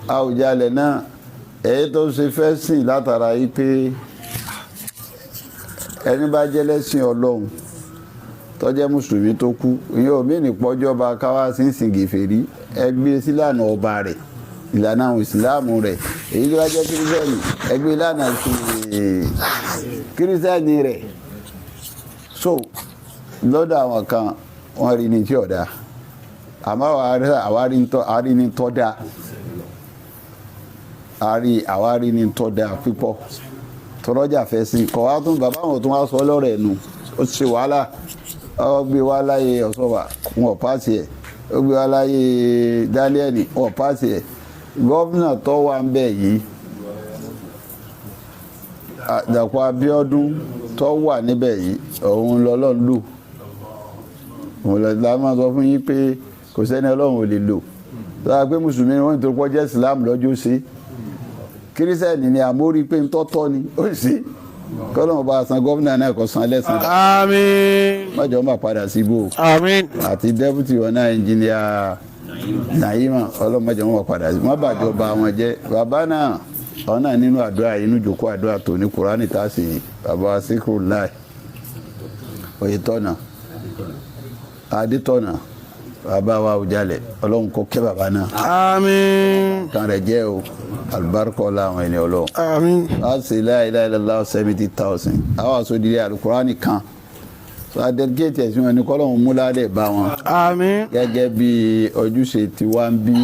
Àújálẹ̀ náà èyí tó ṣe fẹ́ sìn látara yìí pé ẹni bá jẹ́ lẹ́sìn Ọlọ́run tó jẹ́ mùsùlùmí tó kú ìyẹn ò mìíràn pọ́jọba káwá sí ń sìn gèfèrí ẹgbẹ́ sílànà ọba rẹ̀ ìlànà àwọn ìsìláàmù rẹ̀ èyí tó bá jẹ́ kírísítẹ́nì ẹgbẹ́ ìlànà kírísítẹ́nì rẹ̀ so lọ́dọ̀ àwọn kan wọ́n rí ní tí ọ̀dà àmọ́ àwárí ní tọ́ da àwárí ní tọ́ da pípọ̀ tọ́lọ́jà fẹ́ sí kọ̀ wá tún bàbá àwọn tó wá sọ lọ́rọ̀ ẹ̀nu ó ti ṣe wàhálà ó gbé wá láyé ọ̀ṣọ́wà wọn pàṣẹ ẹ̀ ó gbé wá láyé dálẹ́ẹ̀nì wọn pàṣẹ ẹ̀ gọ́vnà tó wà ń bẹ̀ yìí Dàpọ̀ Abíọ́dún tó wà níbẹ̀ yìí òun lọ́lọ́run lò òun lọ́la máa sọ fún yín pé kò sẹ́ni Ọlọ́run ò lè lò tó wá pé mùsùlùmí ni wọ́n ń tó pọ́ jẹ́ Islam lọ́jọ́ sí kírísẹ́nì ni àmórí pé ń tọ́tọ́ ni ó sì kọ́lọ́mù bá san gọ́vnà náà kó san lẹ́sàn. Àmín. mọ́jọ́ máa padà síbò. Àmín. àti dẹ́pútì wọn náà ẹnjìníà Nàyímà ọlọ́mọdé wọn padà sí. wọ́n bàjọba wọn jẹ́ bàbá náà àwọn náà nínú àdúrà inú ìjòkó àdúrà tó ní Kùránì tá a sì bàbá síkúrú láì Oyètọ́nà Adétọ́nà bàbá wa Àwùjalẹ̀ Ọlọ́run kó kẹ́ bàbá náà. Àmín. kan rẹ̀ jẹ́ o alibarika ọlá àwọn ẹni Ọlọ́run. Àmín. a sì la ilaha illallah 70,000 àwọn àsọdìrí Al-Kùránì kan so a dedicate ẹ̀sìn wọn ni kọ́lọ́hún múládẹ̀ bá wọn. Àmín. gẹ́gẹ́ bí ojúṣe tiwa ń bí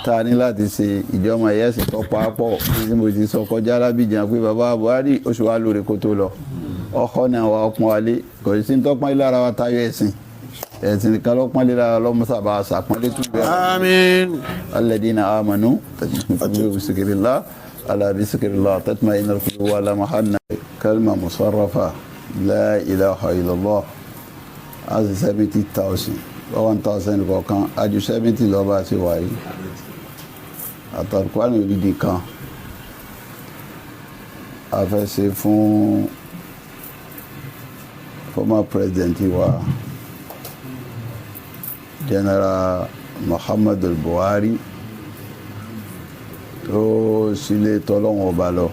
ta ní láti ṣe ìjọmọ ẹ̀yẹ́sìn tó pàápọ̀ tí mo ti sọ kọjá lábìjà pé bàbá Buhari oṣù wa lórí kó tó lọ ọkọ náà wà ọpọn wálé kò sí ní tọ́pọ́n ilé ara wa tayọ ẹ̀sìn ẹ̀sìn nìkan lọ́pọ́n lé lára lọ́mọ́sàbà àṣàpọ́nlé tún bẹ́ẹ̀. Àmín. alladina amanu bisikrillah ala bisikrillah tatma'innul qulub ala mahanna kalma musarrafa la ilaha illallah as 70,000 1,000 kọ̀ọ̀kan aju 70 lọ́ba sí wáyé àtàkùnrin òdìdí kan a fẹ́ ṣe fún former president wa General Muhammadu Buhari tó sílé tọ́lọ́wọ̀n ọba lọ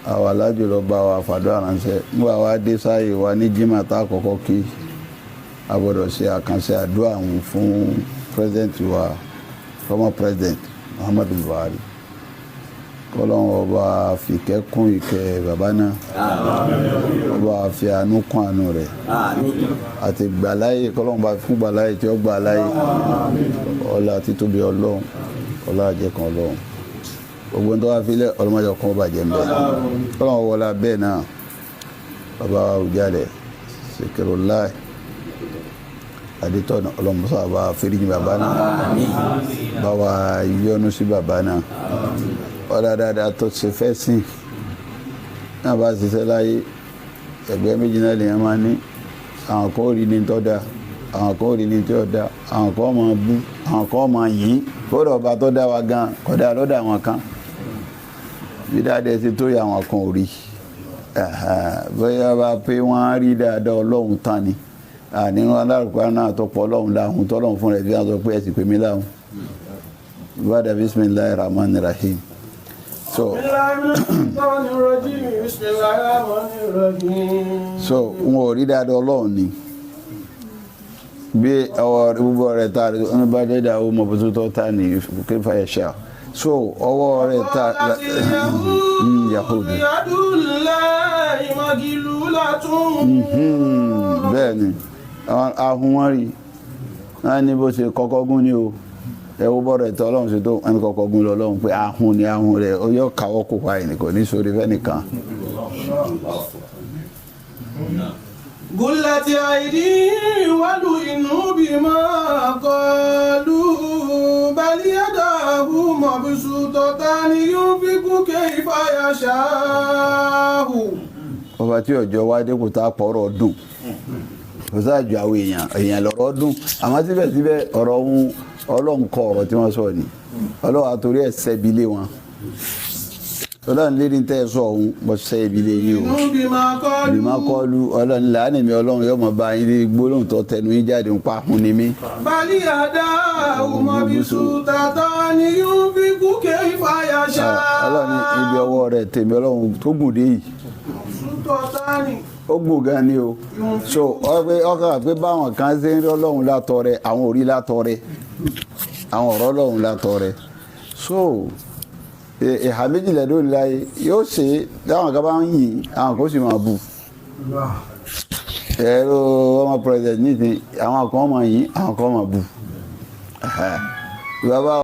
àwa alájò lọ bá wa fàdó àránṣẹ́ nígbà wá dé sáyé wa ní jimá tá àkọ́kọ́ kí a gbọ́dọ̀ ṣe àkànṣe àdúrà àwọn fún president wa former president Muhammadu Buhari kọ́lọ́wọ́n ọba fìkẹ́ kún ìkẹ́ bàbá náà ọba fi àánú kún àánú rẹ̀ àti gbàláyé kọ́lọ́wọ́n ọba fún gbàláyé tí ó gbàláyé ọlá títóbi Ọlọ́run ọlá àjẹkàn Ọlọ́run gbogbo ń tọ́wá fílẹ̀ ọlọ́mọdé ọkàn ọba jẹ́ mbẹ́ ọlọ́wọ́n wọlá bẹ́ẹ̀ náà bàbá Àwùjalè Sikirullah Adétọ́nà ọlọ́mọsọ àbá fẹ́ríjì bàbá náà bá wa yọ́nú sí bàbá náà ọ̀dà dáadáa tó ṣe fẹ́ sìn náà bá ṣiṣẹ́ láyé ẹgbẹ́ méjì náà lèèyàn máa ní àwọn kan ò rí ní tọ́ da àwọn kan ò rí ní tí ò da àwọn kan máa bú àwọn kan máa yìn kódà ọba tó dá wa gan kódà lọ́dọ̀ àwọn kan bí dáadé ti tó yà àwọn kan ò rí bóyá bá pé wọ́n á rí dáadáa Ọlọ́run tán ni nínú alárùkọ náà tó pọ̀ Ọlọ́run láhùn tọ́lọ́run fún rẹ̀ bí wọ́n sọ pé ẹ sì pè mí láhùn ìbádà bismillahir rahmanir rahim. so wọn ò rí dáadáa Ọlọ́run ni bí ọwọ́ gbogbo rẹ̀ ta ní bá dẹ́dà ó mọ̀ bó tó ta ní kífà ẹ̀ṣà so ọwọ́ rẹ̀ ta Yahudi bẹ́ẹ̀ ni ahun wọn rí wọ́n ní bó ṣe kọ́kọ́ gún ní o ẹwọ́ bọ́rọ̀ ẹ̀tọ́ Ọlọ́run ṣe tó ẹni kọ́kọ́ gún lọ Ọlọ́run pé ahun ni ahun rẹ̀ ó yọ káwọ́ kó pa ẹnìkan ní sórí fẹ́nìkan. Gullati aidi walu inu bima qalu bal yadahu mabsutatani yunfiqu kayfa yasha'u. ọba tí ọjọ́ wá dé kò tá a pọ̀ ọ̀rọ̀ dùn kò sáàjù àwọn èèyàn lọ́rọ̀ dùn àmọ́ síbẹ̀síbẹ̀ ọ̀rọ̀ ohun Ọlọ́run kọ ọ̀rọ̀ tí wọ́n sọ ni Ọlọ́run àtòrí ẹ̀ sẹ́bi lé wọn ọlọ́run lérí tẹ́ sọ ohun bọ́sẹ̀ ibi lè yí o bí máa kọlu ọlọ́run láàánú mi ọlọ́run yóò mọ̀ bá yín ní gbólóhùn tó tẹnu yín jáde ń pa hun ni mí. bali ada umabisu tata ni yóò fi kúkẹ́ ìfàyàṣà. ọlọ́run ibi ọwọ́ rẹ̀ tèmi ọlọ́run tó gùn dé yìí ó gùn gan ni o so ọkàn pé báwọn kan ṣe ń rí ọlọ́run látọ̀ rẹ̀ àwọn ò rí látọ̀ rẹ̀ àwọn ọ̀rọ̀ ọlọ́run látọ̀ rẹ̀ so ìhà méjìlá lónìí láyé yóò ṣe táwọn kan bá ń yìn àwọn kan sì máa bù ẹ̀rọ ọmọ president ní ti àwọn kan máa yìn àwọn kan máa bù bàbá